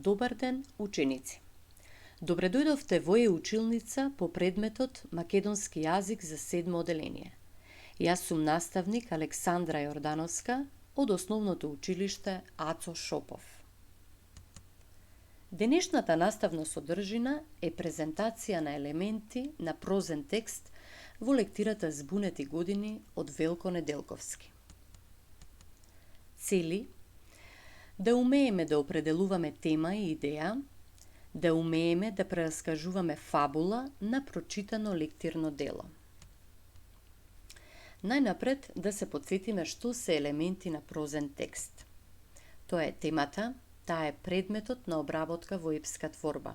Добар ден, ученици! Добре дојдовте во училница по предметот Македонски јазик за 7 оделение. Јас сум наставник Александра Јордановска од Основното училиште Ацо Шопов. Денешната наставна содржина е презентација на елементи на прозен текст во лектирата Збунети години од Велко Неделковски. Цели да умееме да определуваме тема и идеја, да умееме да прераскажуваме фабула на прочитано лектирно дело. Најнапред да се потсетиме што се елементи на прозен текст. Тоа е темата, таа е предметот на обработка во епска творба.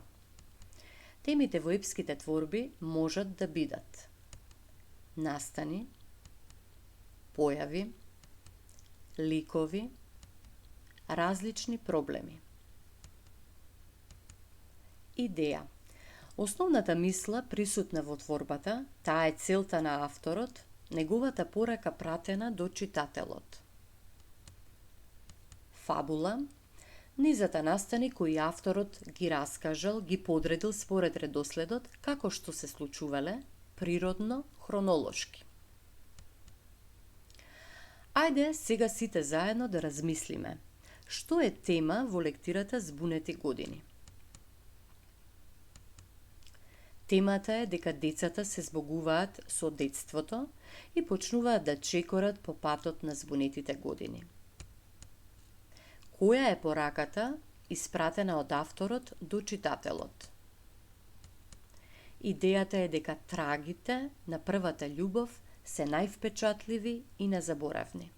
Темите во епските творби можат да бидат настани, појави, ликови, различни проблеми. Идеја. Основната мисла присутна во творбата, таа е целта на авторот, неговата порака пратена до читателот. Фабула. Низата настани кои авторот ги раскажал, ги подредил според редоследот како што се случувале, природно, хронолошки. Ајде сега сите заедно да размислиме. Што е тема во лектирата Збунети години? Темата е дека децата се збогуваат со детството и почнуваат да чекорат по патот на збунетите години. Која е пораката испратена од авторот до читателот? Идејата е дека трагите на првата љубов се највпечатливи и незаборавни.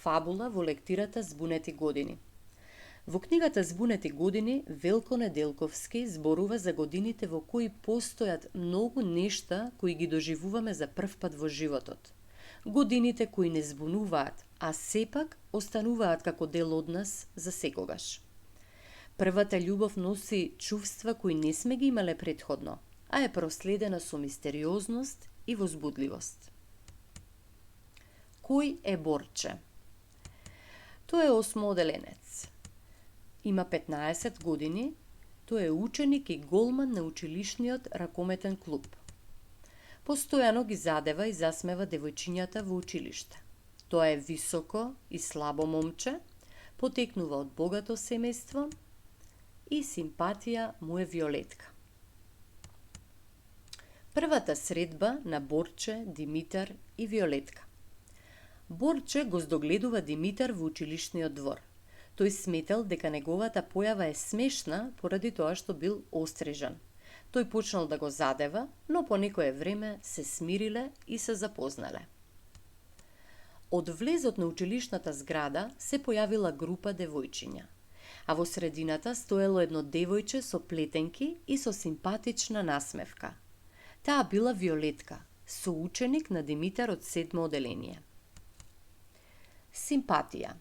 Фабула во лектирата Збунети години. Во книгата Збунети години Велко Неделковски зборува за годините во кои постојат многу нешта кои ги доживуваме за прв пат во животот. Годините кои не збунуваат, а сепак остануваат како дел од нас за секогаш. Првата љубов носи чувства кои не сме ги имале претходно, а е проследена со мистериозност и возбудливост. Кој е Борче? Тој е осмооделенец. Има 15 години, тој е ученик и голман на училишниот ракометен клуб. Постојано ги задева и засмева девојчињата во училиште. Тоа е високо и слабо момче, потекнува од богато семејство и симпатија му е Виолетка. Првата средба на Борче, Димитар и Виолетка. Борче го здогледува Димитар во училишниот двор. Тој сметал дека неговата појава е смешна поради тоа што бил острижан. Тој почнал да го задева, но по некое време се смириле и се запознале. Од влезот на училишната зграда се појавила група девојчиња, а во средината стоело едно девојче со плетенки и со симпатична насмевка. Таа била Виолетка, соученик на Димитар од 7 оделение. Симпатија.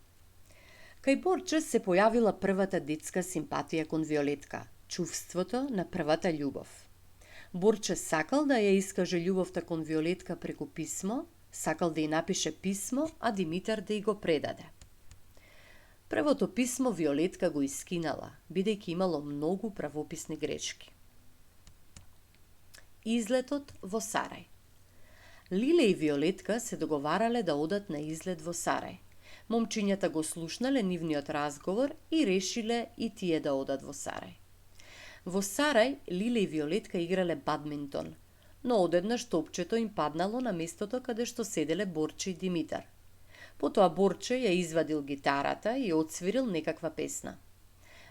Кај Борче се појавила првата детска симпатија кон Виолетка, чувството на првата љубов. Борче сакал да ја искаже љубовта кон Виолетка преку писмо, сакал да ја напише писмо, а Димитар да ја го предаде. Првото писмо Виолетка го искинала, бидејќи имало многу правописни грешки. Излетот во Сарај. Лиле и Виолетка се договарале да одат на излет во Сарај. Момчињата го слушнале нивниот разговор и решиле и тие да одат во Сарај. Во Сарај Лиле и Виолетка играле бадминтон, но одеднаш топчето им паднало на местото каде што седеле Борче и Димитар. Потоа Борче ја извадил гитарата и отсвирил некаква песна.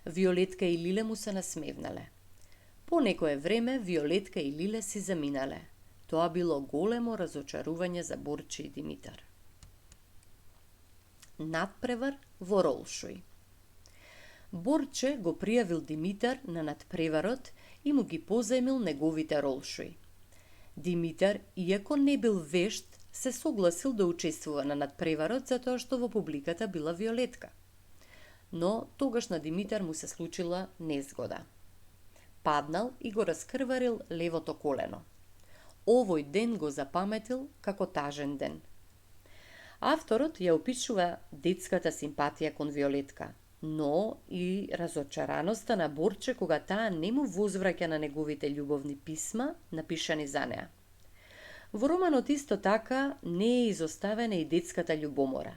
Виолетка и Лиле му се насмевнале. По некое време Виолетка и Лиле си заминале. Тоа било големо разочарување за Борче и Димитар. Надпревар во Ролшој. Борче го пријавил Димитар на надпреварот и му ги позајмил неговите ролшои. Димитар, иако не бил вешт, се согласил да учествува на надпреварот затоа што во публиката била Виолетка. Но тогаш на Димитар му се случила незгода. Паднал и го раскрварил левото колено. Овој ден го запаметил како тажен ден. Авторот ја опишува детската симпатија кон Виолетка. но и разочараноста на Борче кога таа не му возвраќа на неговите љубовни писма, напишани за неа. Во романот исто така не е изоставена и детската љубомора.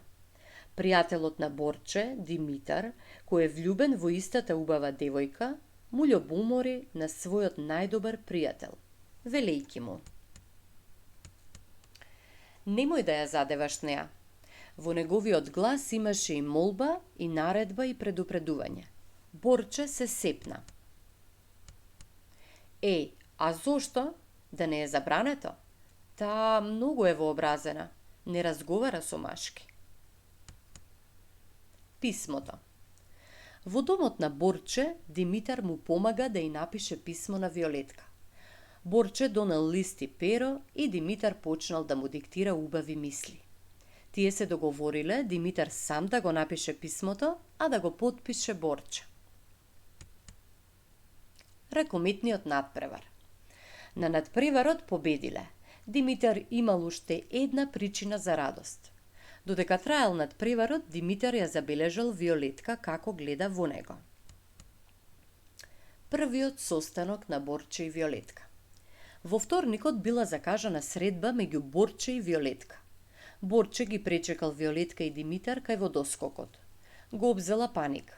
Пријателот на Борче, Димитар, кој е влюбен во истата убава девојка, му љубомори на својот најдобар пријател, велејки му: "Немој да ја задеваш неа." Во неговиот глас имаше и молба, и наредба, и предупредување. Борче се сепна. А зошто? Да не е забрането? Таа многу е вообразена, не разговара со машки. Писмото. Во домот на Борче, Димитар му помага да ја напише писмо на Виолетка. Борче донел лист и перо и Димитар почнал да му диктира убави мисли. Тие се договориле Димитар сам да го напише писмото, а да го потпише Борче. Ракометниот надпревар. На надпреварот победиле. Димитар имал уште една причина за радост. Додека траел надпреварот, Димитар ја забележал Виолетка како гледа во него. Првиот состанок на Борче и Виолетка. Во вторникот била закажана средба меѓу Борче и Виолетка. Борче ги пречекал Виолетка и Димитар кај водоскокот. Го обзела паника.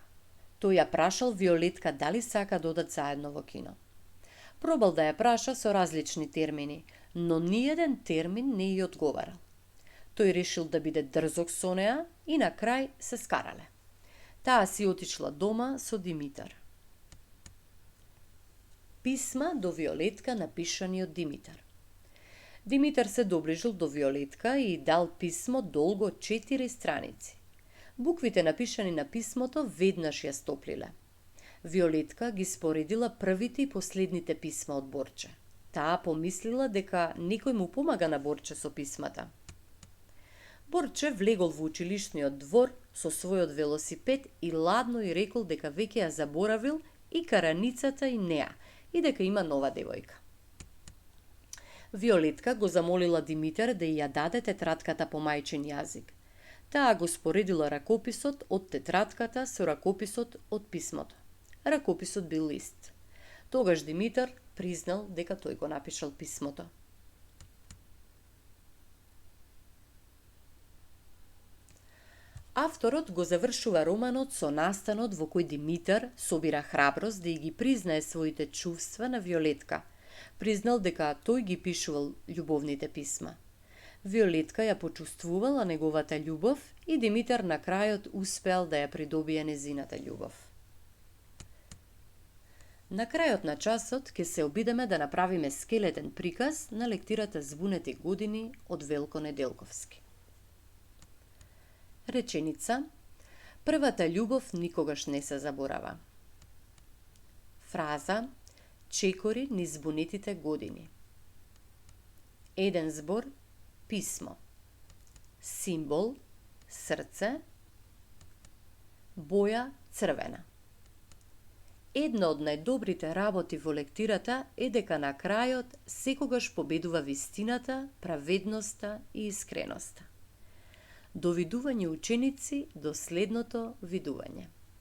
Тој ја прашал Виолетка дали сака да одат заедно во кино. Пробал да ја праша со различни термини, но ниеден термин не ја одговарал. Тој решил да биде дрзок со неа и на крај се скарале. Таа си отишла дома со Димитар. Писма до Виолетка напишани од Димитар. Димитар се доближил до Виолетка и дал писмо долго 4 страници. Буквите напишани на писмото веднаш ја стоплиле. Виолетка ги споредила првите и последните писма од Борче. Таа помислила дека некој му помага на Борче со писмата. Борче влегол во училишниот двор со својот велосипед и ладно и рекол дека веќе ја заборавил и караницата и неа и дека има нова девојка. Виолетка го замолила Димитар да ја даде тетратката по мајчин јазик. Таа го споредила ракописот од тетратката со ракописот од писмото. Ракописот бил лист. Тогаш Димитар признал дека тој го напишал писмото. Авторот го завршува романот со настанот во кој Димитар собира храброст да ги признае своите чувства на Виолетка. Признал дека тој ги пишувал љубовните писма. Виолетка ја почувствувала неговата љубов и Димитар на крајот успеал да ја придобие незината љубов. На крајот на часот ќе се обидеме да направиме скелетен приказ на лектирата Збунети години од Велко Неделковски. Реченица: првата љубов никогаш не се заборава. Фраза: чекори низ збунетите години. Еден збор: писмо. Символ: срце. Боја: црвена. Една од најдобрите работи во лектирата е дека на крајот секогаш победува вистината, праведноста и искреноста. До видување ученици, до следното видување.